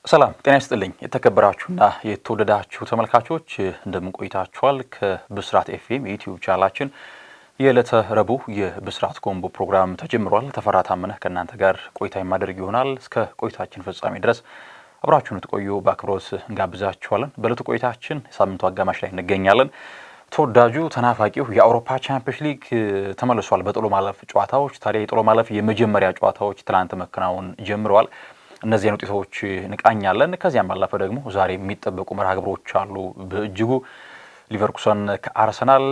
ሰላም ጤና ይስጥልኝ የተከበራችሁና የተወደዳችሁ ተመልካቾች እንደምን ቆይታችኋል? ከብስራት ኤፍኤም ዩቲዩብ ቻናላችን የዕለተ ረቡዕ የብስራት ኮምቦ ፕሮግራም ተጀምሯል። ተፈራ ታመነህ ከእናንተ ጋር ቆይታ የማደርግ ይሆናል። እስከ ቆይታችን ፍጻሜ ድረስ አብራችሁን ትቆዩ በአክብሮት እንጋብዛችኋለን። በዕለቱ ቆይታችን ሳምንቱ አጋማሽ ላይ እንገኛለን። ተወዳጁ ተናፋቂው የአውሮፓ ቻምፒየንስ ሊግ ተመልሷል በጥሎ ማለፍ ጨዋታዎች። ታዲያ የጥሎ ማለፍ የመጀመሪያ ጨዋታዎች ትላንት መከናወን ጀምረዋል። እነዚህን ውጤቶች እንቃኛለን። ከዚያም ባለፈ ደግሞ ዛሬ የሚጠበቁ መርሃ ግብሮች አሉ በእጅጉ ሊቨርኩሰን ከአርሰናል፣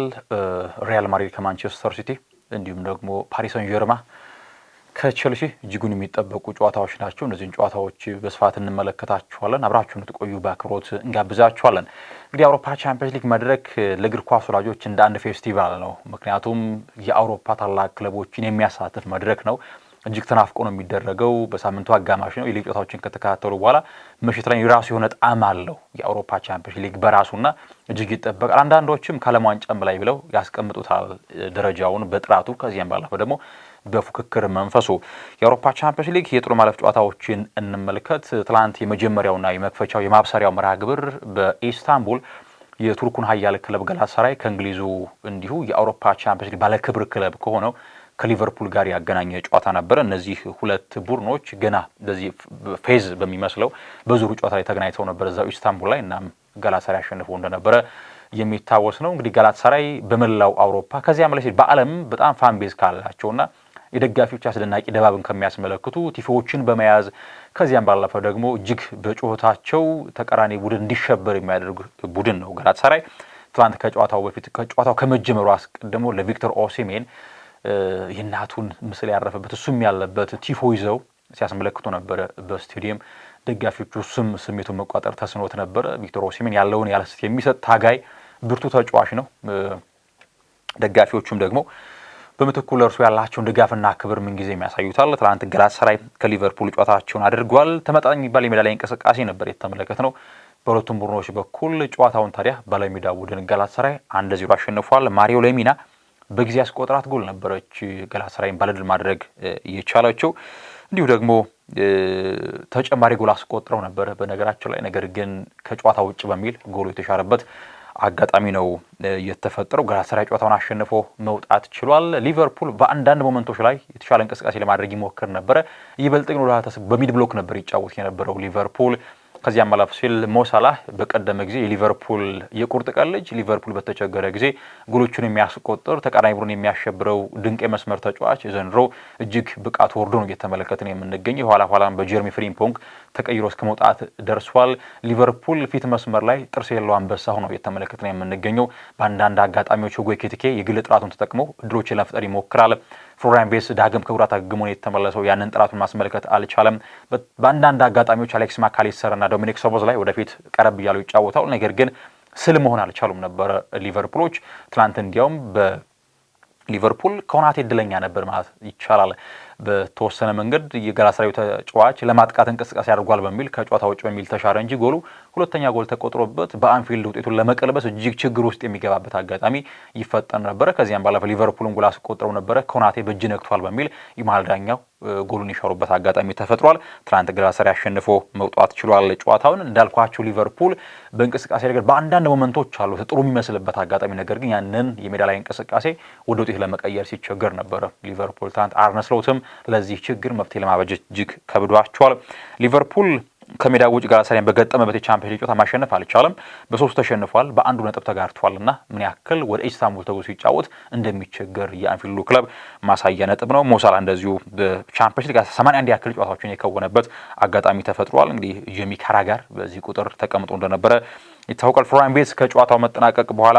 ሪያል ማድሪድ ከማንቸስተር ሲቲ እንዲሁም ደግሞ ፓሪስ ሰን ዠርማ ከቼልሲ እጅጉን የሚጠበቁ ጨዋታዎች ናቸው። እነዚህን ጨዋታዎች በስፋት እንመለከታቸዋለን። አብራችሁን ትቆዩ በአክብሮት እንጋብዛችኋለን። እንግዲህ የአውሮፓ ቻምፒየንስ ሊግ መድረክ ለእግር ኳስ ወዳጆች እንደ አንድ ፌስቲቫል ነው። ምክንያቱም የአውሮፓ ታላቅ ክለቦችን የሚያሳትፍ መድረክ ነው። እጅግ ተናፍቆ ነው የሚደረገው። በሳምንቱ አጋማሽ ነው የሊግ ጨዋታዎችን ከተከታተሉ በኋላ ምሽት ላይ የራሱ የሆነ ጣዕም አለው የአውሮፓ ቻምፒየንስ ሊግ በራሱና እጅግ ይጠበቃል። አንዳንዶችም ከዓለም ዋንጫም ላይ ብለው ያስቀምጡታል ደረጃውን በጥራቱ ከዚያም ባለፈ ደግሞ በፉክክር መንፈሱ። የአውሮፓ ቻምፒየንስ ሊግ የጥሎ ማለፍ ጨዋታዎችን እንመልከት። ትላንት የመጀመሪያውና የመክፈቻው የማብሰሪያው መርሃ ግብር በኢስታንቡል የቱርኩን ኃያል ክለብ ጋላታሳራይ ከእንግሊዙ እንዲሁ የአውሮፓ ቻምፒየንስ ሊግ ባለክብር ክለብ ከሆነው ከሊቨርፑል ጋር ያገናኘ ጨዋታ ነበረ። እነዚህ ሁለት ቡድኖች ገና በዚህ ፌዝ በሚመስለው በዙሩ ጨዋታ ላይ ተገናኝተው ነበር እዛው ኢስታንቡል ላይ። እናም ጋላታሳራይ አሸንፎ እንደነበረ የሚታወስ ነው። እንግዲህ ጋላታሳራይ በመላው አውሮፓ ከዚያም ላይ በዓለም በጣም ፋን ቤዝ ካላቸውና የደጋፊዎች አስደናቂ ድባብን ከሚያስመለክቱ ቲፎዎችን በመያዝ ከዚያም ባለፈ ደግሞ እጅግ በጩኸታቸው ተቃራኒ ቡድን እንዲሸበር የሚያደርግ ቡድን ነው ጋላታሳራይ። ትናንት ከጨዋታው በፊት ከጨዋታው ከመጀመሩ አስቀድሞ ለቪክተር ኦሲሜን የእናቱን ምስል ያረፈበት እሱም ያለበት ቲፎ ይዘው ሲያስመለክቱ ነበረ በስቴዲየም። ደጋፊዎቹ ስሜቱን መቋጠር ተስኖት ነበረ። ቪክተር ኦሲሜን ያለውን ያለስት የሚሰጥ ታጋይ ብርቱ ተጫዋች ነው። ደጋፊዎቹም ደግሞ በምትኩ ለእርሱ ያላቸውን ድጋፍና ክብር ምንጊዜም ያሳዩታል። ትናንት ጋላታሳራይ ከሊቨርፑል ጨዋታቸውን አድርጓል። ተመጣጣኝ የሚባል የሜዳ ላይ እንቅስቃሴ ነበር የተመለከትነው በሁለቱም ቡድኖች በኩል። ጨዋታውን ታዲያ ባለሜዳ ቡድን ጋላታሳራይ 1-0 አሸንፏል። ማሪዮ ሌሚና በጊዜ ያስቆጠራት ጎል ነበረች ጋላታሳራይን ባለድል ማድረግ የቻለችው። እንዲሁ ደግሞ ተጨማሪ ጎል አስቆጥረው ነበር በነገራቸው ላይ። ነገር ግን ከጨዋታ ውጭ በሚል ጎሉ የተሻረበት አጋጣሚ ነው የተፈጠረው። ጋላታሳራይ ጨዋታውን አሸንፎ መውጣት ችሏል። ሊቨርፑል በአንዳንድ ሞመንቶች ላይ የተሻለ እንቅስቃሴ ለማድረግ ይሞክር ነበረ። ይበልጥ ግን ወደ በሚድ ብሎክ ነበር ይጫወት የነበረው ሊቨርፑል። ከዚያም ማለፍ ሲል ሞሳላህ በቀደመ ጊዜ የሊቨርፑል የቁርጥ ቀን ልጅ ሊቨርፑል በተቸገረ ጊዜ ጎሎቹን የሚያስቆጥር ተቃራኒ ቡድን የሚያሸብረው ድንቅ የመስመር ተጫዋች ዘንድሮ እጅግ ብቃቱ ወርዶ ነው እየተመለከትን የምንገኘው። ኋላም በጀርሚ ፍሪምፖንግ ተቀይሮ እስከ መውጣት ደርሷል። ሊቨርፑል ፊት መስመር ላይ ጥርስ የሌለው አንበሳ ሆኖ እየተመለከትን የምንገኘው። በአንዳንድ አጋጣሚዎች ሁጎ ኤኪቲኬ የግል ጥራቱን ተጠቅሞ እድሎችን ለመፍጠር ይሞክራል። ፍሎሪያን ቬትስ ዳግም ከጉዳት አገግሞ የተመለሰው ያንን ጥራቱን ማስመልከት አልቻለም። በአንዳንድ አጋጣሚዎች አሌክስ ማካሊስተርና ዶሚኒክ ሶቦዝላይ ወደፊት ቀረብ እያሉ ይጫወታሉ። ነገር ግን ስል መሆን አልቻሉም ነበር ሊቨርፑሎች። ትናንት እንዲያውም በሊቨርፑል ኮናቴ እድለኛ ነበር ማለት ይቻላል። በተወሰነ መንገድ የጋላታሳራዩ ተጫዋች ለማጥቃት እንቅስቃሴ አድርጓል በሚል ከጨዋታ ውጭ በሚል ተሻረ እንጂ ጎሉ ሁለተኛ ጎል ተቆጥሮበት በአንፊልድ ውጤቱን ለመቀልበስ እጅግ ችግር ውስጥ የሚገባበት አጋጣሚ ይፈጠን ነበረ። ከዚያም ባለፈ ሊቨርፑልን ጎል አስቆጥረው ነበረ። ኮናቴ በእጅ ነክቷል በሚል የመሃል ዳኛው ጎሉን የሻሩበት አጋጣሚ ተፈጥሯል። ትናንት ጋላታሳራይ አሸንፎ መውጣት ችሏል ጨዋታውን። እንዳልኳቸው ሊቨርፑል በእንቅስቃሴ ነገር በአንዳንድ ሞመንቶች አሉ ጥሩ የሚመስልበት አጋጣሚ፣ ነገር ግን ያንን የሜዳ ላይ እንቅስቃሴ ወደ ውጤት ለመቀየር ሲቸገር ነበረ ሊቨርፑል። ትናንት አርነ ስሎትም ለዚህ ችግር መፍትሄ ለማበጀት እጅግ ከብዷቸዋል። ሊቨርፑል ከሜዳ ውጭ ጋላታሳራይን በገጠመበት የቻምፒየንስ ሊግ ጨዋታ ማሸነፍ አልቻለም። በ3 ተሸንፏል። በአንዱ ነጥብ ተጋርቷልና ምን ያክል ወደ ኢስታንቡል ተጉዞ ሲጫወት እንደሚቸገር የአንፊልዱ ክለብ ማሳያ ነጥብ ነው። ሞሳላ እንደዚሁ በቻምፒየንስ ሊግ 81 ያክል ጨዋታዎችን የከወነበት አጋጣሚ ተፈጥሯል። እንግዲህ ጄሚ ካራጋር በዚህ ቁጥር ተቀምጦ እንደነበረ ይታወቃል። ፍሎሪያን ቬትስ ከጨዋታው መጠናቀቅ በኋላ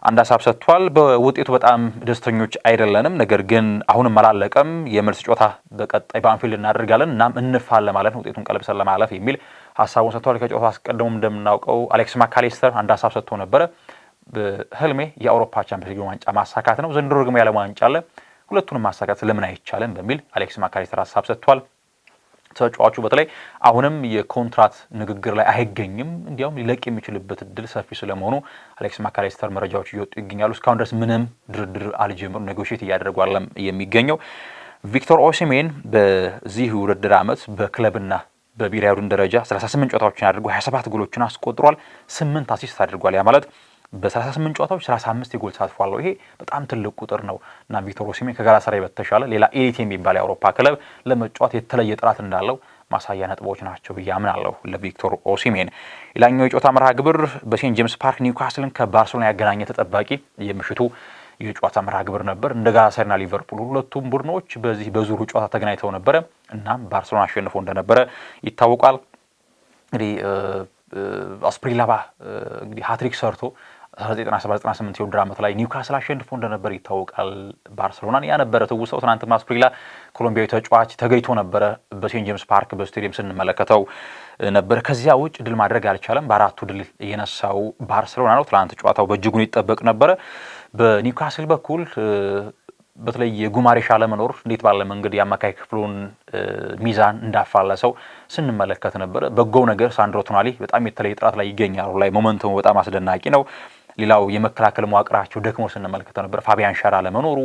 አንድ ሀሳብ ሰጥቷል። በውጤቱ በጣም ደስተኞች አይደለንም፣ ነገር ግን አሁንም አላለቀም። የመልስ ጨዋታ በቀጣይ በአንፊልድ እናደርጋለን፣ እናም እንፋለማለን ውጤቱን ቀልብሰን ለማለፍ የሚል ሀሳቡን ሰጥቷል። ከጨዋታው አስቀድሞም እንደምናውቀው አሌክስ ማካሊስተር አንድ ሀሳብ ሰጥቶ ነበረ። በህልሜ የአውሮፓ ቻምፒየንስ ሊግ ዋንጫ ማሳካት ነው፣ ዘንድሮ ደግሞ ያለ ዋንጫ አለ፣ ሁለቱንም ማሳካት ለምን አይቻልም በሚል አሌክስ ማካሊስተር ሀሳብ ሰጥቷል። ተጫዋቹ በተለይ አሁንም የኮንትራት ንግግር ላይ አይገኝም፣ እንዲያውም ሊለቅ የሚችልበት እድል ሰፊ ስለመሆኑ አሌክስ ማካሊስተር መረጃዎች እየወጡ ይገኛሉ። እስካሁን ድረስ ምንም ድርድር አልጀመሩም፣ ኔጎሽት እያደረጉ የሚገኘው ቪክተር ኦሲሜን በዚህ ውድድር ዓመት በክለብና በብሔራዊ ቡድን ደረጃ 38 ጨዋታዎችን አድርጎ 27 ጎሎችን አስቆጥሯል፣ 8 አሲስት አድርጓል። ያ ማለት በ38 ጨዋታዎች 35 የጎል ተሳትፎ አለው። ይሄ በጣም ትልቅ ቁጥር ነው እና ቪክቶር ኦሲሜን ከጋላታሳራይ በተሻለ ሌላ ኤሊት የሚባል የአውሮፓ ክለብ ለመጫወት የተለየ ጥራት እንዳለው ማሳያ ነጥቦች ናቸው ብዬ አምናለሁ ለቪክቶር ኦሲሜን። ሌላኛው የጨዋታ መርሃ ግብር በሴንት ጄምስ ፓርክ ኒውካስልን ከባርሴሎና ያገናኘ ተጠባቂ የምሽቱ የጨዋታ መርሃ ግብር ነበር። እንደ ጋላታሳራይና ሊቨርፑል ሁለቱም ቡድኖች በዚህ በዙሩ ጨዋታ ተገናኝተው ነበረ። እናም ባርሴሎና አሸንፎ እንደነበረ ይታወቃል። እንግዲህ አስፕሪላባ እንግዲህ ሃትሪክ ሰርቶ 1997-98 የውድድር ዓመት ላይ ኒውካስል አሸንፎ እንደነበር ይታወቃል ባርሴሎናን። ያ ነበረ ትውስታው። ትናንትም አስፕሪላ ኮሎምቢያዊ ተጫዋች ተገኝቶ ነበረ በሴንት ጄምስ ፓርክ በስቴዲየም ስንመለከተው ነበር። ከዚያ ውጭ ድል ማድረግ አልቻለም። በአራቱ ድል የነሳው ባርሴሎና ነው። ትናንት ጨዋታው በእጅጉን ይጠበቅ ነበረ። በኒውካስል በኩል በተለይ የጉማሬሽ አለመኖር እንዴት ባለ መንገድ የአማካይ ክፍሉን ሚዛን እንዳፋለሰው ስንመለከት ነበረ። በጎው ነገር ሳንድሮ ቶናሊ በጣም የተለየ ጥራት ላይ ይገኛሉ። ላይ ሞመንተሙ በጣም አስደናቂ ነው። ሌላው የመከላከል መዋቅራቸው ደክሞ ስንመለከተው ነበር። ፋቢያን ሻር አለመኖሩ፣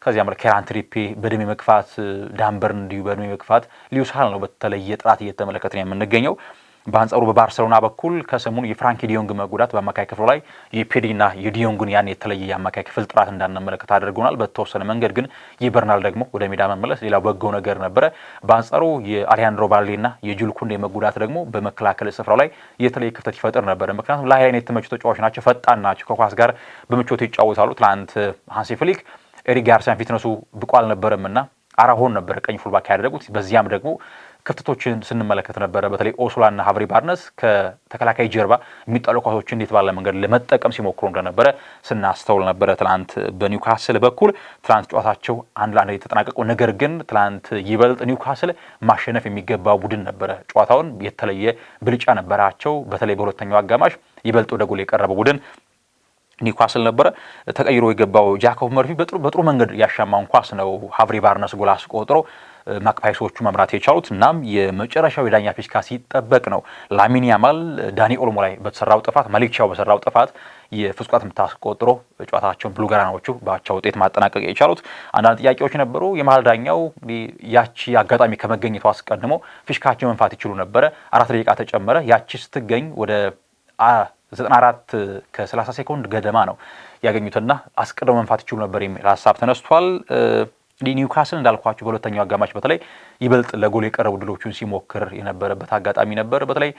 ከዚያም ላይ ኬራን ትሪፔ በእድሜ መግፋት፣ ዳንበርን እንዲሁ በእድሜ መግፋት፣ ሊዩስ ሃል ነው በተለየ ጥራት እየተመለከትን የምንገኘው። በአንጻሩ በባርሴሎና በኩል ከሰሞኑ የፍራንኪ ዲዮንግ መጉዳት በአማካይ ክፍሉ ላይ የፔድሪና የዲዮንግን ያን የተለየ የአማካይ ክፍል ጥራት እንዳንመለከት አድርጎናል። በተወሰነ መንገድ ግን የበርናል ደግሞ ወደ ሜዳ መመለስ ሌላው በጎው ነገር ነበረ። በአንጻሩ የአሊያንድሮ ባልዴና የጁል ኩንዴ መጉዳት ደግሞ በመከላከል ስፍራው ላይ የተለየ ክፍተት ይፈጥር ነበረ። ምክንያቱም ለሀይላይን የተመቹ ተጫዋቾች ናቸው፣ ፈጣን ናቸው፣ ከኳስ ጋር በምቾት ይጫወታሉ። ትናንት ሃንሲ ፍሊክ ኤሪክ ጋርሲያን ፊትነሱ ብቁ አልነበረም እና አራሆን ነበር ቀኝ ፉልባክ ያደረጉት። በዚያም ደግሞ ክፍተቶችን ስንመለከት ነበረ። በተለይ ኦሱላና ሀብሪ ባርነስ ከተከላካይ ጀርባ የሚጣሉ ኳሶችን እንዴት ባለ መንገድ ለመጠቀም ሲሞክሩ እንደነበረ ስናስተውል ነበረ። ትናንት በኒውካስል በኩል ትናንት ጨዋታቸው 1-1 የተጠናቀቀው፣ ነገር ግን ትናንት ይበልጥ ኒውካስል ማሸነፍ የሚገባው ቡድን ነበረ። ጨዋታውን የተለየ ብልጫ ነበራቸው። በተለይ በሁለተኛው አጋማሽ ይበልጥ ወደ ጎል የቀረበው ቡድን ኒውካስል ነበረ። ተቀይሮ የገባው ጃኮብ መርፊ በጥሩ መንገድ ያሻማውን ኳስ ነው ሀብሪ ባርነስ ጎል አስቆጥሮ ማክፓይሶቹ መምራት የቻሉት። እናም የመጨረሻው የዳኛ ፊሽካ ሲጠበቅ ነው ላሚን ያማል ዳኒ ኦልሞ ላይ በተሰራው ጥፋት፣ ማሊክ ቻው በሰራው ጥፋት የፍጹም የምታስቆጥሮ ጨዋታቸውን ብሉጋራኖቹ በአቻ ውጤት ማጠናቀቅ የቻሉት። አንዳንድ ጥያቄዎች ነበሩ። የመሀል ዳኛው ያቺ አጋጣሚ ከመገኘቱ አስቀድሞ ፊሽካቸው መንፋት ይችሉ ነበረ። 4 ደቂቃ ተጨመረ። ያቺ ስትገኝ ወደ 94 ከ30 ሴኮንድ ገደማ ነው ያገኙትና አስቀድሞ መንፋት ይችሉ ነበር የሚል ሀሳብ ተነስቷል። ኒውካስል እንዳልኳችሁ በሁለተኛው አጋማሽ በተለይ ይበልጥ ለጎል የቀረቡ ድሎቹን ሲሞክር የነበረበት አጋጣሚ ነበር። በተለይ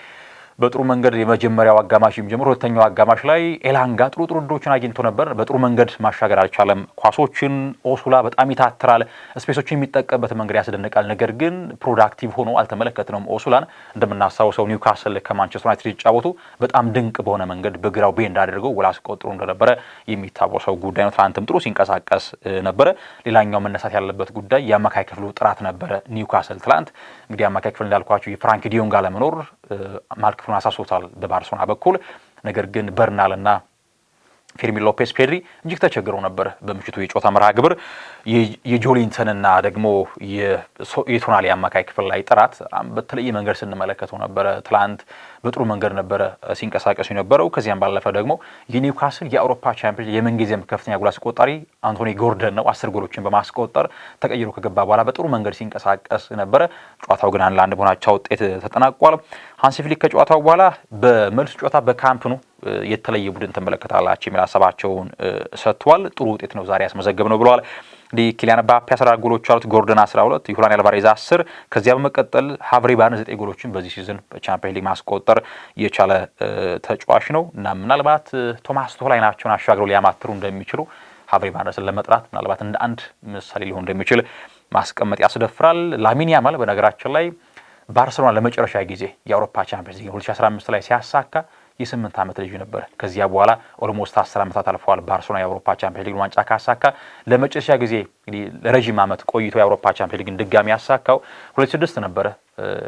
በጥሩ መንገድ የመጀመሪያው አጋማሽ ጀምሮ ሁለተኛው አጋማሽ ላይ ኤላንጋ ጥሩ ድሎችን አግኝቶ ነበር። በጥሩ መንገድ ማሻገር አልቻለም ኳሶችን። ኦሱላ በጣም ይታትራል፣ ስፔሶችን የሚጠቀምበት መንገድ ያስደንቃል። ነገር ግን ፕሮዳክቲቭ ሆኖ አልተመለከትነውም ኦሱላን። እንደምናስታውሰው ኒውካስል ከማንቸስተር ዩናይትድ ሲጫወቱ በጣም ድንቅ በሆነ መንገድ በግራው ቤንድ አድርገው ጎል አስቆጥሮ እንደነበረ የሚታወሰው ጉዳይ ነው። ትናንትም ጥሩ ሲንቀሳቀስ ነበረ። ሌላኛው መነሳት ያለበት ጉዳይ የአማካይ ክፍሉ ጥራት ነበረ። ኒውካስል ትናንት እንግዲህ አማካይ ክፍል እንዳልኳቸው የፍራንኪ ዲዮንግ አለመኖር ማል ክፍሉን አሳስቶታል በባርሴሎና በኩል። ነገር ግን በርናልና ፌርሚን ሎፔስ ፔድሪ እጅግ ተቸግረው ነበር በምሽቱ የጨዋታ መርሃ ግብር። የጆሊንተንና ደግሞ የቶናሊ አማካይ ክፍል ላይ ጥራት በተለየ መንገድ ስንመለከተው ነበረ። ትላንት በጥሩ መንገድ ነበረ ሲንቀሳቀሱ የነበረው። ከዚያም ባለፈ ደግሞ የኒውካስል የአውሮፓ ቻምፒዮንስ የምንጊዜም ከፍተኛ ጎል አስቆጣሪ አንቶኒ ጎርደን ነው። 10 ጎሎችን በማስቆጠር ተቀይሮ ከገባ በኋላ በጥሩ መንገድ ሲንቀሳቀስ ነበረ። ጨዋታው ግን 1-1 በሆነ አቻ ውጤት ተጠናቋል። ሃንሲ ፍሊክ ከጨዋታው በኋላ በመልስ ጨዋታ በካምፕ ኑ የተለየ ቡድን ተመለከታላችሁ የሚል ሀሳባቸውን ሰጥቷል። ጥሩ ውጤት ነው ዛሬ ያስመዘገብ ነው ብለዋል። ኪሊያን ምባፔ 14 ጎሎች አሉት፣ ጎርደን 12፣ ዩሊያን አልቫሬዝ 10። ከዚያ በመቀጠል ሀብሪ ባርነስ 9 ጎሎችን በዚህ ሲዝን በቻምፒየንስ ሊግ ማስቆጠር የቻለ ተጫዋች ነው እና ምናልባት ቶማስ ቱኸል አይናቸውን አሻግረው ሊያማትሩ እንደሚችሉ ሀብሪ ባርነስን ለመጥራት ምናልባት እንደ አንድ ምሳሌ ሊሆን እንደሚችል ማስቀመጥ ያስደፍራል። ላሚን ያማል በነገራችን ላይ ባርሴሎና ለመጨረሻ ጊዜ የአውሮፓ ቻምፒየንስ ሊግ 2015 ላይ ሲያሳካ የ8 ዓመት ልጅ ነበር። ከዚያ በኋላ ኦልሞስት 10 ዓመታት አልፈዋል። ባርሴሎና የአውሮፓ ቻምፒየንስ ሊግ ዋንጫ ካሳካ ለመጨረሻ ጊዜ እንግዲህ ለረጅም ዓመት ቆይቶ የአውሮፓ ቻምፒየንስ ሊግን ድጋሚ ያሳካው 2006 ነበረ።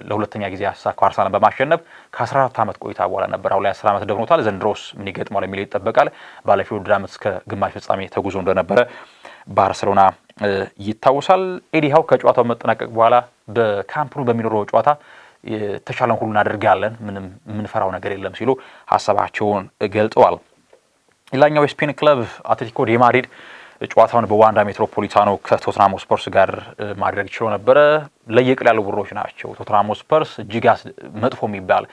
ለሁለተኛ ጊዜ ያሳካው አርሰናልን በማሸነፍ ከ14 ዓመት ቆይታ በኋላ ነበር። አሁን ላይ 10 ዓመት ደግሞታል። ዘንድሮስ ምን ይገጥማል የሚለው ይጠበቃል። ባለፈው ውድድር ዓመት እስከ ግማሽ ፍጻሜ ተጉዞ እንደነበረ ባርሴሎና ይታወሳል። ኤዲ ሃው ከጨዋታው መጠናቀቅ በኋላ በካምፕ ኑ በሚኖረው ጨዋታ የተሻለን ሁሉ እናደርጋለን፣ ምንም የምንፈራው ነገር የለም ሲሉ ሀሳባቸውን ገልጸዋል። ሌላኛው የስፔን ክለብ አትሌቲኮ ዲ ማድሪድ ጨዋታውን በዋንዳ ሜትሮፖሊታኖ ከቶትናም ስፐርስ ጋር ማድረግ ችሎ ነበረ። ለየቅል ያሉ ቡድኖች ናቸው። ቶትናም ስፐርስ እጅግ መጥፎ የሚባል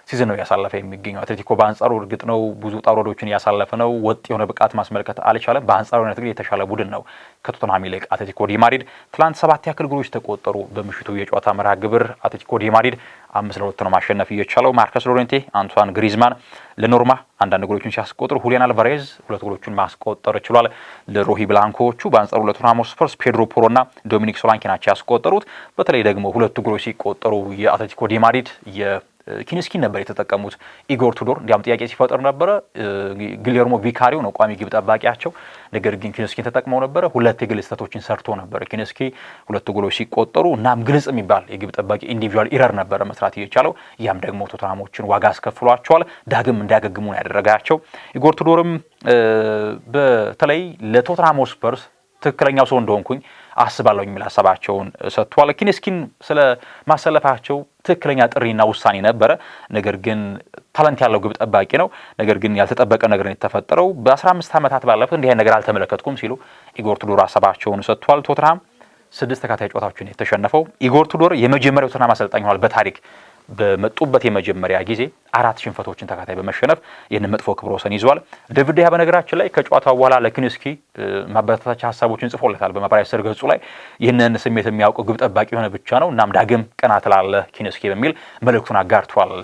ሲዝን ነው ያሳለፈ የሚገኘው። አትሌቲኮ በአንጻሩ እርግጥ ነው ብዙ ውጣ ውረዶችን እያሳለፈ ነው። ወጥ የሆነ ብቃት ማስመልከት አልቻለም። በአንጻራዊነት ግን የተሻለ ቡድን ነው ከቶተንሃም ይልቅ አትሌቲኮ ዲ ማድሪድ። ትላንት 7 ያክል ጎሎች ተቆጠሩ። በምሽቱ የጨዋታ መርሃ ግብር አትሌቲኮ ዲ ማድሪድ 5-2 ነው ማሸነፍ እየቻለው። ማርከስ ሎሬንቴ፣ አንቷን ግሪዝማን ለኖርማ አንዳንድ ጎሎችን ሲያስቆጥሩ ሁሊያን አልቫሬዝ 2 ጎሎችን ማስቆጠር ችሏል ለሮሂ ብላንኮቹ። በአንጻሩ ለቶተንሃም ስፐርስ ፔድሮ ፖሮና ዶሚኒክ ሶላንኬ ናቸው ያስቆጠሩት። በተለይ ደግሞ 2 ጎሎች ሲቆጠሩ የአትሌቲኮ ዲ ማድሪድ ኪንስኪን ነበር የተጠቀሙት። ኢጎር ቱዶር እንዲያም ጥያቄ ሲፈጠር ነበረ። ጊሌርሞ ቪካሪዮ ነው ቋሚ ግብ ጠባቂያቸው። ነገር ግን ኪንስኪን ተጠቅመው ነበረ። 2 የግል ስህተቶችን ሰርቶ ነበር ኪንስኪ 2 ጎሎች ሲቆጠሩ። እናም ግልጽ የሚባል የግብ ጠባቂ ኢንዲቪጁዋል ኢረር ነበረ መስራት እየቻለው። ያም ደግሞ ቶተንሃሞችን ዋጋ አስከፍሏቸዋል። ዳግም እንዲያገግሙ ነው ያደረጋቸው። ኢጎር ቱዶርም በተለይ ለቶተንሃም ስፐርስ ትክክለኛው ሰው እንደሆንኩኝ አስባለሁ የሚል ሀሳባቸውን ሰጥቷል። ኪንስኪን ስለ ማሰለፋቸው ትክክለኛ ጥሪና ውሳኔ ነበረ። ነገር ግን ታለንት ያለው ግብ ጠባቂ ነው። ነገር ግን ያልተጠበቀ ነገር ነው የተፈጠረው። በ15 ዓመታት ባለፈው እንዲህ ነገር አልተመለከትኩም ሲሉ ኢጎር ቱዶር ሀሳባቸውን ሰጥቷል። ቶተንሃም 6 ተከታታይ ጨዋታዎችን የተሸነፈው። ኢጎር ቱዶር የመጀመሪያው ቶተንሃም አሰልጣኝ ሆኗል በታሪክ በመጡበት የመጀመሪያ ጊዜ 4 ሽንፈቶችን ተከታይ በመሸነፍ ይህንን መጥፎ ክብረ ወሰን ይዟል። ዴቪድ ዴሃ በነገራችን ላይ ከጨዋታው በኋላ ለኪንስኪ ማበረታቻ ሀሳቦችን ጽፎለታል በማህበራዊ ስር ገጹ ላይ። ይህንን ስሜት የሚያውቀው ግብ ጠባቂ የሆነ ብቻ ነው፣ እናም ዳግም ቀና ትላለህ ኪንስኪ በሚል መልእክቱን አጋርቷል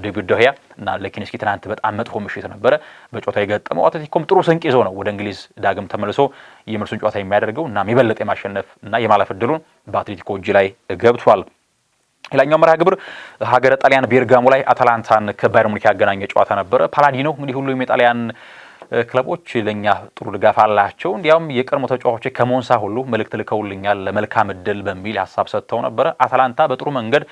ዴቪድ ዴሃ። እና ለኪንስኪ ትናንት በጣም መጥፎ ምሽት ነበረ በጨዋታ የገጠመው። አትሌቲኮም ጥሩ ስንቅ ይዞ ነው ወደ እንግሊዝ ዳግም ተመልሶ የመልሱን ጨዋታ የሚያደርገው። እናም የበለጠ የማሸነፍ እና የማለፍ ዕድሉን በአትሌቲኮ እጅ ላይ ገብቷል። ሌላኛው መርሃ ግብር ሀገረ ጣሊያን ቤርጋሞ ላይ አታላንታን ከባየር ሙኒክ ያገናኘ ጨዋታ ነበረ። ፓላዲኖ እንግዲህ ሁሉም የጣሊያን ክለቦች ለኛ ጥሩ ድጋፍ አላቸው፣ እንዲያውም የቀድሞ ተጫዋቾች ከሞንሳ ሁሉ መልእክት ልከውልኛል ለመልካም እድል በሚል ሀሳብ ሰጥተው ነበረ። አታላንታ በጥሩ መንገድ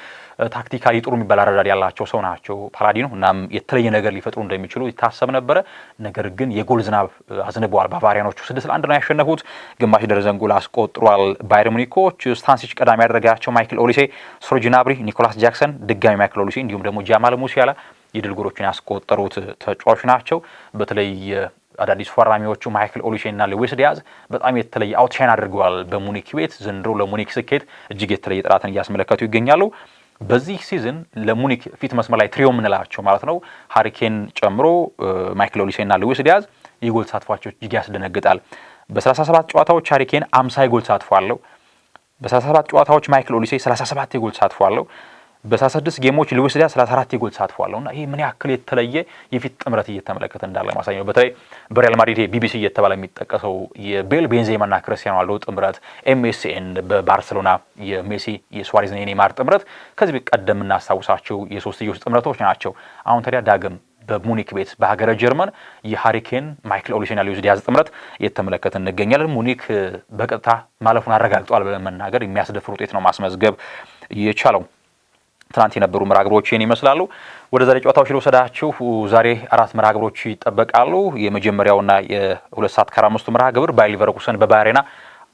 ታክቲካሊ ጥሩ የሚባል አረዳድ ያላቸው ሰው ናቸው ፓላዲኖ። እናም የተለየ ነገር ሊፈጥሩ እንደሚችሉ ይታሰብ ነበረ። ነገር ግን የጎል ዝናብ አዝንበዋል። ባቫሪያኖቹ 6-1 ነው ያሸነፉት። ግማሽ ደርዘን ጎል አስቆጥሯል ባየር ሙኒኮች። ስታንሲች ቀዳሚ ያደረጋቸው ማይክል ኦሊሴ፣ ሶርጂ ናብሪ፣ ኒኮላስ ጃክሰን፣ ድጋሚ ማይክል ኦሊሴ እንዲሁም ደግሞ ጃማል ሙሲያላ የድል ጎሎችን ያስቆጠሩት ተጫዋቾች ናቸው። በተለይ አዳዲስ ፈራሚዎቹ ማይክል ኦሊሴ እና ሉዊስ ዲያዝ በጣም የተለየ አውትሻይን አድርገዋል በሙኒክ ቤት። ዘንድሮ ለሙኒክ ስኬት እጅግ የተለየ ጥራትን እያስመለከቱ ይገኛሉ። በዚህ ሲዝን ለሙኒክ ፊት መስመር ላይ ትሪዮ የምንላቸው ማለት ነው ሃሪኬን ጨምሮ ማይክል ኦሊሴ እና ሉዊስ ዲያዝ የጎል ተሳትፏቸው እጅግ ያስደነግጣል። በ37 ጨዋታዎች ሃሪኬን 50 የጎል ተሳትፎ አለው። በ37 ጨዋታዎች ማይክል ኦሊሴ 37 የጎል ተሳትፎ አለው። በ36 ጌሞች ሉዊስ ዲያዝ 34 የጎል ተሳትፎ አለውና ይሄ ምን ያክል የተለየ የፊት ጥምረት እየተመለከተ እንዳለ ማሳያ ነው። በተለይ በሪያል ማድሪድ ቢቢሲ እየተባለ የሚጠቀሰው የቤል ቤንዜማና ክርስቲያኖ ሮናልዶ ጥምረት፣ ኤምኤስኤን በባርሴሎና የሜሲ የሱዋሬዝና የኔይማር ጥምረት ከዚህ ቀደም እናስታውሳቸው የሶስትዮሽ ጥምረቶች ናቸው። አሁን ታዲያ ዳግም በሙኒክ ቤት በሀገረ ጀርመን የሃሪኬን ማይክል ኦሊሴና ሉዊስ ዲያዝ ጥምረት እየተመለከተ እንገኛለን። ሙኒክ በቀጥታ ማለፉን አረጋግጧል ብለን መናገር የሚያስደፍር ውጤት ነው ማስመዝገብ የቻለው። ትናንት የነበሩ መርሃ ግብሮች ይህን ይመስላሉ። ወደ ዛሬ ጨዋታዎች ልወሰዳችሁ። ዛሬ 4 መርሃ ግብሮች ይጠበቃሉ። የመጀመሪያውና የ2 ሰዓት ከ45 መርሃ ግብር ባየር ሊቨርኩሰን በባየርና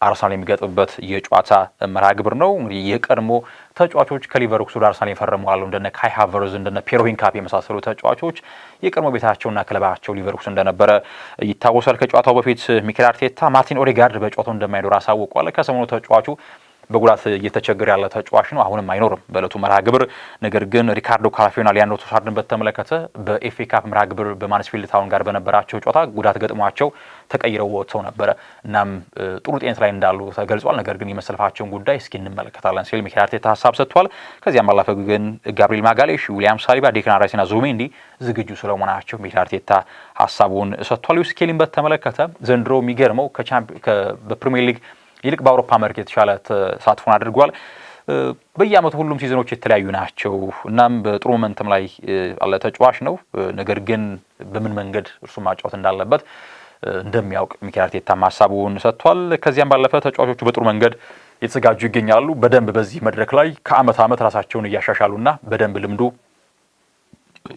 አርሰናል የሚገጥምበት የጨዋታ መርሃ ግብር ነው። እንግዲህ የቀድሞ ተጫዋቾች ከሊቨርኩሰን ወደ አርሰናል የፈረሙ አሉ። እንደነ ካይ ሃቨርዝ እንደነ ፒየር ሂንካፒ የመሳሰሉ ተጫዋቾች የቀድሞ ቤታቸውና ክለባቸው ሊቨርኩሰን እንደነበረ ይታወሳል። ከጨዋታው በፊት ሚኬል አርቴታ ማርቲን ኦዴጋርድ በጨዋታው እንደማይኖር አሳውቋል። ከሰሞኑ ተጫዋቹ በጉዳት እየተቸገረ ያለ ተጫዋች ነው። አሁንም አይኖርም በእለቱ መርሃ ግብር። ነገር ግን ሪካርዶ ካላፊዮሪና ሊያንድሮ ትሮሳርድን በተመለከተ በኤፍኤ ካፕ መርሃ ግብር በማንስፊልድ ታውን ጋር በነበራቸው ጨዋታ ጉዳት ገጥሟቸው ተቀይረው ወጥተው ነበረ። እናም ጥሩ ጤንነት ላይ እንዳሉ ተገልጿል። ነገር ግን የመሰለፋቸውን ጉዳይ እስኪ እንመለከታለን ሲል ሚኬል አርቴታ ሀሳብ ሰጥቷል። ከዚያም ባለፈ ግን ጋብሪኤል ማጋሌሽ፣ ዊሊያም ሳሊባ፣ ዴክላን ራይስና ዙቢሜንዲ ዝግጁ ስለመሆናቸው ሚኬል አርቴታ ሀሳቡን ሰጥቷል። ሉዊስ ስኬሊን በተመለከተ ዘንድሮ የሚገርመው በፕሪሚየር ሊግ ይልቅ በአውሮፓ መድረክ የተሻለ ተሳትፎን አድርጓል። በየአመቱ ሁሉም ሲዝኖች የተለያዩ ናቸው። እናም በጥሩ ሞመንተም ላይ ያለ ተጫዋች ነው። ነገር ግን በምን መንገድ እርሱ ማጫወት እንዳለበት እንደሚያውቅ ሚኬል አርቴታ ሀሳቡን ሰጥቷል። ከዚያም ባለፈ ተጫዋቾቹ በጥሩ መንገድ የተዘጋጁ ይገኛሉ። በደንብ በዚህ መድረክ ላይ ከአመት አመት ራሳቸውን እያሻሻሉና በደንብ ልምዱ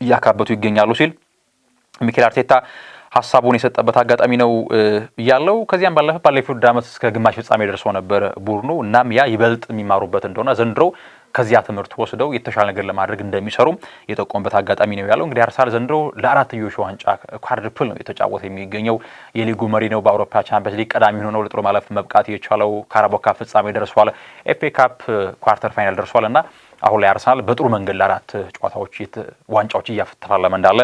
እያካበቱ ይገኛሉ ሲል ሚኬል አርቴታ ሀሳቡን የሰጠበት አጋጣሚ ነው ያለው። ከዚያም ባለፈ ባለፈው ዓመት እስከ ግማሽ ፍጻሜ ደርሶ ነበር ቡድኑ። እናም ያ ይበልጥ የሚማሩበት እንደሆነ ዘንድሮ ከዚያ ትምህርት ወስደው የተሻለ ነገር ለማድረግ እንደሚሰሩ የጠቆመበት አጋጣሚ ነው ያለው። እንግዲህ አርሰናል ዘንድሮ ለአራትዮሽ ዋንጫ ኳድሩፕል ነው የተጫወተ የሚገኘው። የሊጉ መሪ ነው። በአውሮፓ ቻምፒየንስ ሊግ ቀዳሚ ሆኖ ለጥሎ ማለፍ መብቃት የቻለው ካራባኦ ካፕ ፍጻሜ ደርሷል። ኤፍኤ ካፕ ኳርተር ፋይናል ደርሷል እና አሁን ላይ አርሰናል በጥሩ መንገድ ለአራት ጨዋታዎች ዋንጫዎች እያተፋለመ እንዳለ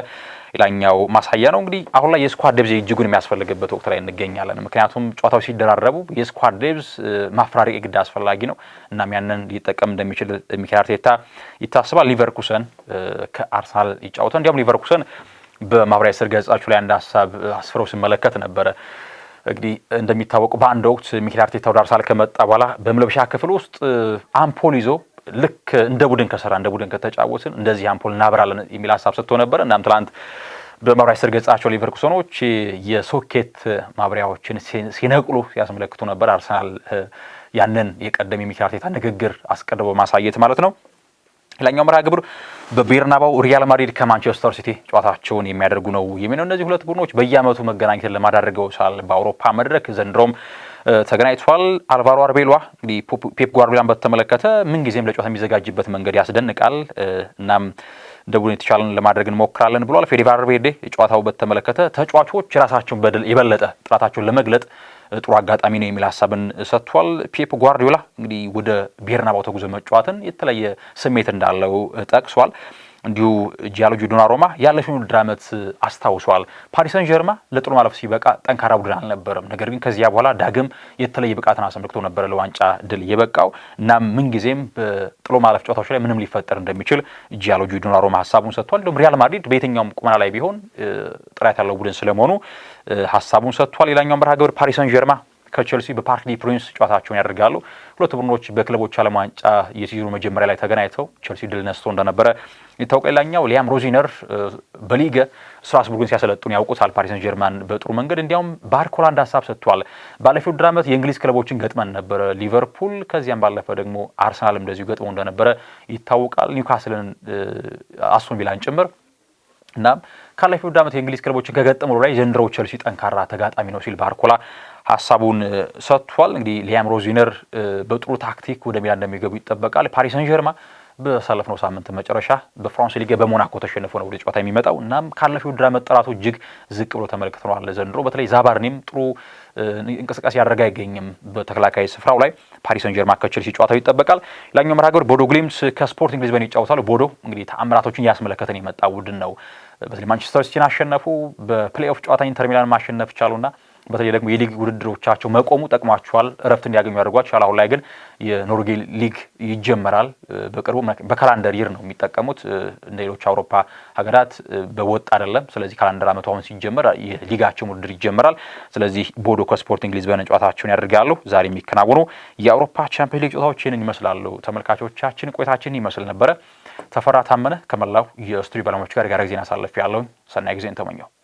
ሌላኛው ማሳያ ነው። እንግዲህ አሁን ላይ የስኳድ ዴብዝ እጅጉን የሚያስፈልግበት ወቅት ላይ እንገኛለን። ምክንያቱም ጨዋታዎች ሲደራረቡ የስኳድ ዴብዝ ማፍራሪቅ ግድ አስፈላጊ ነው። እናም ያንን ሊጠቀም እንደሚችል ሚኬል አርቴታ ይታስባል። ሊቨርኩሰን ከአርሰናል ይጫወታል። እንዲያውም ሊቨርኩሰን በማህበራዊ ስር ገጻቸው ላይ አንድ ሀሳብ አስፍረው ሲመለከት ነበረ። እንግዲህ እንደሚታወቁ በአንድ ወቅት ሚኬል አርቴታ ወደ አርሰናል ከመጣ በኋላ በመልበሻ ክፍል ውስጥ አምፖል ይዞ ልክ እንደ ቡድን ከሰራ እንደ ቡድን ከተጫወትን እንደዚህ አምፖል እናበራለን የሚል ሀሳብ ሰጥቶ ነበር። እናም ትላንት በማህበራዊ ስር ገጻቸው ሊቨርኩሰኖች የሶኬት ማብሪያዎችን ሲነቅሉ ሲያስመለክቱ ነበር። አርሰናል ያንን የቀደም የሚኬል አርቴታ ንግግር አስቀድሞ በማሳየት ማለት ነው። ሌላኛው መርሃ ግብር በቤርናባው ሪያል ማድሪድ ከማንቸስተር ሲቲ ጨዋታቸውን የሚያደርጉ ነው የሚለው። እነዚህ ሁለት ቡድኖች በየዓመቱ መገናኘትን ለማዳረገው ሳል በአውሮፓ መድረክ ዘንድሮም ተገናኝቷል። አልቫሮ አርቤሏ እንግዲህ ፔፕ ጓርዲዮላን በተመለከተ ምንጊዜም ለጨዋታ የሚዘጋጅበት መንገድ ያስደንቃል። እናም እንደ ቡድን የተቻለን ለማድረግ እንሞክራለን ብሏል። ፌዴ ቫልቬርዴ ጨዋታው በተመለከተ ተጫዋቾች የራሳቸውን በደል የበለጠ ጥራታቸውን ለመግለጥ ጥሩ አጋጣሚ ነው የሚል ሀሳብን ሰጥቷል። ፔፕ ጓርዲዮላ እንግዲህ ወደ ቤርናባው ተጉዞ መጫወትን የተለየ ስሜት እንዳለው ጠቅሷል። እንዲሁ ጂያንሉጂ ዶናሩማ ያለፈውን ውድድር ዓመት አስታውሷል። ፓሪስ ሰን ዠርማ ለጥሎ ማለፍ ሲበቃ ጠንካራ ቡድን አልነበረም። ነገር ግን ከዚያ በኋላ ዳግም የተለየ ብቃትን አስመልክቶ ነበረ ለዋንጫ ድል የበቃው እና ምንጊዜም በጥሎ ማለፍ ጨዋታዎች ላይ ምንም ሊፈጠር እንደሚችል ጂያንሉጂ ዶናሩማ ሀሳቡን ሰጥቷል። እንዲሁም ሪያል ማድሪድ በየትኛውም ቁመና ላይ ቢሆን ጥራት ያለው ቡድን ስለመሆኑ ሀሳቡን ሰጥቷል። ሌላኛው መርሃ ግብር ፓሪስ ሰን ዠርማ ከቼልሲ በፓርክ ዲ ፕሪንስ ጨዋታቸውን ያደርጋሉ። ሁለቱ ቡድኖች በክለቦች ዓለም ዋንጫ የሲዝኑ መጀመሪያ ላይ ተገናኝተው ቼልሲ ድል ነስቶ እንደነበረ ይታወቃል። ሌላኛው ሊያም ሮዚነር በሊገ ስትራስቡርግን ሲያሰለጥኑ ያውቁታል ፓሪስ ሰን ጀርማን በጥሩ መንገድ። እንዲያውም ባርኮላ አንድ ሀሳብ ሰጥቷል። ባለፈው ውድድር ዓመት የእንግሊዝ ክለቦችን ገጥመን ነበረ፣ ሊቨርፑል፣ ከዚያም ባለፈ ደግሞ አርሰናልም እንደዚሁ ገጥሞ እንደነበረ ይታወቃል። ኒውካስልን፣ አስቶን ቪላን ጭምር እናም ካለፈው ውድድር ዓመት የእንግሊዝ ክለቦችን ከገጠመው ላይ ዘንድሮ ቼልሲ ጠንካራ ተጋጣሚ ነው ሲል ባርኮላ ሀሳቡን ሰጥቷል። እንግዲህ ሊያም ሮዚነር በጥሩ ታክቲክ ወደ ሜዳ እንደሚገቡ ይጠበቃል። ፓሪስ ሰን ዠርማ በሳለፍነው ሳምንት መጨረሻ በፍራንስ ሊግ በሞናኮ ተሸንፎ ነው ወደ ጨዋታ የሚመጣው። እናም ካለፈው ውድድር ዓመት ጠራቱ እጅግ ዝቅ ብሎ ተመልክተናል። ዘንድሮ በተለይ ዛባርኒም ጥሩ እንቅስቃሴ ያደረገ አይገኝም በተከላካይ ስፍራው ላይ። ፓሪስ ሰን ዠርማ ከቼልሲ ጨዋታው ይጠበቃል። ሌላኛው መርሃ ግብር ቦዶ ግሊምት ከስፖርቲንግ ሊዝበን ይጫወታሉ። ቦዶ እንግዲህ ተአምራቶችን እያስመለከተን የመጣ ቡድን ነው። በተለይ ማንቸስተር ሲቲን አሸነፉ፣ በፕሌይኦፍ ጨዋታ ኢንተር ሚላን ማሸነፍ ቻሉና በተለይ ደግሞ የሊግ ውድድሮቻቸው መቆሙ ጠቅሟቸዋል፣ እረፍት እንዲያገኙ ያደርጓቸዋል። አሁን ላይ ግን የኖርዌይ ሊግ ይጀመራል በቅርቡ። በካላንደር ይር ነው የሚጠቀሙት እንደ ሌሎች አውሮፓ ሀገራት በወጥ አይደለም። ስለዚህ ካላንደር ዓመቱ አሁን ሲጀመር የሊጋቸው ውድድር ይጀመራል። ስለዚህ ቦዶ ከስፖርቲንግ ሊዝበን ጨዋታቸውን ያደርጋሉ። ዛሬ የሚከናወኑ የአውሮፓ ቻምፒዮንስ ሊግ ጨዋታዎች ይህንን ይመስላሉ። ተመልካቾቻችን ቆይታችን ይመስል ነበረ። ተፈራ ታመነ ከመላው የስቱዲዮ ባለሙያዎች ጋር ጊዜን አሳልፍ ያለውን ሰናይ ጊዜን ተመኘው።